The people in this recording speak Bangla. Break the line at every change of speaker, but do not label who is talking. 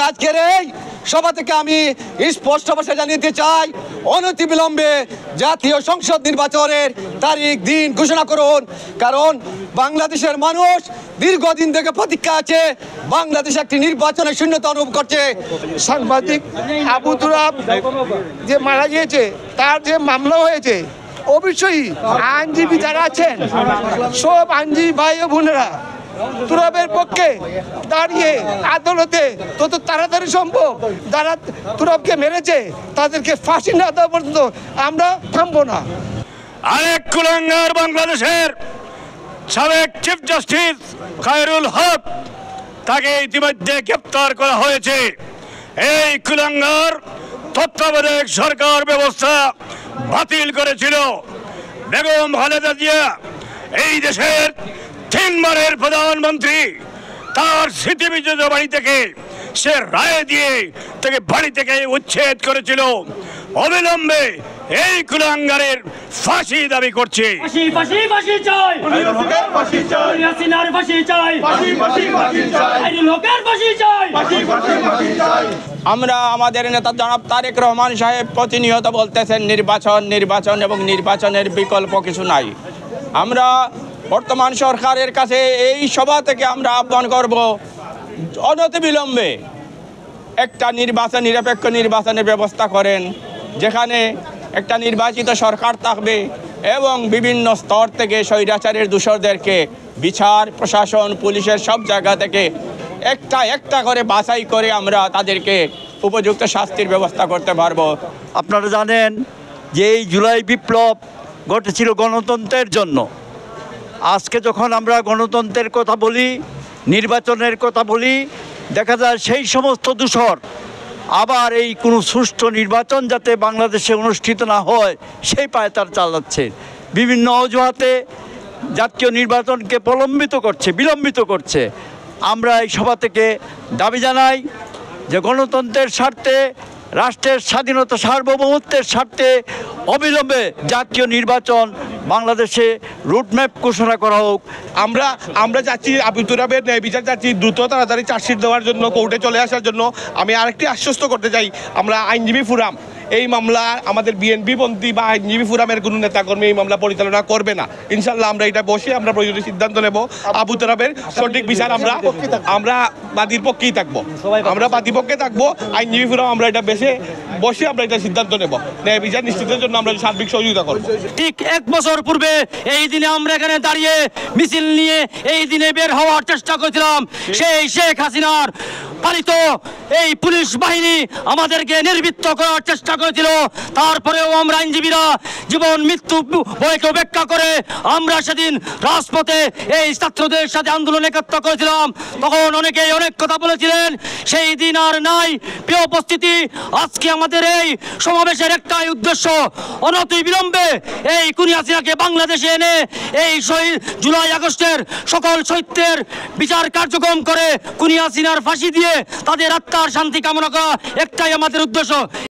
আজকের এই সভা থেকে আমি স্পষ্ট ভাষায় জানিয়ে চাই, অনতিবিলম্বে জাতীয় সংসদ নির্বাচনের তারিখ দিন ঘোষণা করুন। কারণ বাংলাদেশের মানুষ দীর্ঘদিন থেকে প্রতীক্ষা আছে, বাংলাদেশ একটি নির্বাচনের শূন্যতা অনুভব করছে।
সাংবাদিক আবু তুরাব যে মারা গিয়েছে, তার যে মামলা হয়েছে, অবশ্যই আইনজীবী যারা আছেন সব আইনজীবী ভাই ও বোনেরা তুরাবের পক্ষে দাঁড়িয়ে আদালতে তত তাড়াতাড়ি সম্ভব যারা তুরাবকে মেরেছে তাদেরকে ফাঁসি না দেওয়া পর্যন্ত আমরা থামবো না।
আরেক কুলাঙ্গার বাংলাদেশের সাবেক চিফ জাস্টিস খায়রুল হক, তাকে ইতিমধ্যে গ্রেপ্তার করা হয়েছে। এই কুলাঙ্গার তত্ত্বাবধায়ক সরকার ব্যবস্থা বাতিল করেছিল। বেগম খালেদা জিয়া এই দেশের 3 বারের প্রধানমন্ত্রী, তার স্মৃতিবিজড়িত বাড়ি থেকে সে রায় দিয়ে তাকে বাড়ি থেকে উচ্ছেদ করেছিল। অবিলম্বে এই কুলাঙ্গারের ফাঁসি দাবি করছে।
আমরা আমাদের নেতা জনাব তারেক রহমান সাহেব প্রতিনিয়ত বলতেছেন নির্বাচন এবং নির্বাচনের বিকল্প কিছু নাই। আমরা বর্তমান সরকারের কাছে এই সভা থেকে আমরা আহ্বান করব, অনতিবিলম্বে একটা নিরপেক্ষ নির্বাচনের ব্যবস্থা করেন, যেখানে একটা নির্বাচিত সরকার থাকবে এবং বিভিন্ন স্তর থেকে স্বৈরাচারের দূষরদেরকে বিচার, প্রশাসন, পুলিশের সব জায়গা থেকে একটা করে বাছাই করে আমরা তাদেরকে উপযুক্ত শাস্তির ব্যবস্থা করতে পারবো।
আপনারা জানেন যে এই জুলাই বিপ্লব ঘটেছিল গণতন্ত্রের জন্য। আজকে যখন আমরা গণতন্ত্রের কথা বলি, নির্বাচনের কথা বলি, দেখা যায় সেই সমস্ত দূষর আবার এই কোনো সুষ্ঠু নির্বাচন যাতে বাংলাদেশে অনুষ্ঠিত না হয় সেই পায়তারা চালাচ্ছে। বিভিন্ন অজুহাতে জাতীয় নির্বাচনকে বিলম্বিত করছে। আমরা এই সভা থেকে দাবি জানাই যে গণতন্ত্রের স্বার্থে, রাষ্ট্রের স্বাধীনতা সার্বভৌমত্বের স্বার্থে অবিলম্বে জাতীয় নির্বাচন বাংলাদেশে রুটম্যাপ ঘোষণা করা হোক।
আমরা চাচ্ছি আবু তুরাবের ন্যায় বিচার চাচ্ছি, দ্রুত তাড়াতাড়ি চার্জশিট দেওয়ার জন্য, কোর্টে চলে আসার জন্য। আমি আরেকটি আশ্বস্ত করতে চাই, আমরা আইনজীবী ফোরাম এই মামলা, আমাদের বিএনপি পন্থী বা আইনজীবী ফোরামের কোনো নেতাকর্মী এই মামলা পরিচালনা করবে না। ইনশাল্লাহ আমরা এটা বসে আমরা প্রয়োজনীয় সিদ্ধান্ত নেব। আবু তুরাবের সঠিক বিচার আমরা বাদীর পক্ষেই থাকবো, আমরা বাদী পক্ষে থাকবো। আইনজীবী ফোরাম আমরা এটা বসে আমরা এটা সিদ্ধান্ত নেব। ন্যায় বিচার নিশ্চিতের জন্য আমরা সার্বিক সহযোগিতা করবো।
ঠিক 1 বছর পূর্বে এই দিনে আমরা এখানে দাঁড়িয়ে মিছিল নিয়ে এই দিনে বের হওয়ার চেষ্টা করেছিলাম। সেই শেখ হাসিনার পালিত এই পুলিশ বাহিনী আমাদেরকে নির্বৃত্ত করার চেষ্টা করেছিল। তারপরেও আমরা আইনজীবীরা জীবন মৃত্যু ভয়কে উপেক্ষা করে আমরা সেদিন রাজপথে এই ছাত্রদের সাথে আন্দোলন একত্র করেছিলাম। তখন অনেকেই অনেক কথা বলেছিলেন, সেই দিন আর নাই। প্রিয় উপস্থিতি, আজকে আমাদের এই সমাবেশের একটাই উদ্দেশ্য, অনতিবিলম্বে এই খুনি হাসিনাকে বাংলাদেশে এনে এই জুলাই আগস্টের সকল শহীদদের বিচার কার্যক্রম করে খুনি হাসিনার ফাঁসি দিয়ে তাদের আত্মার শান্তি কামনা করা একটাই আমাদের উদ্দেশ্য।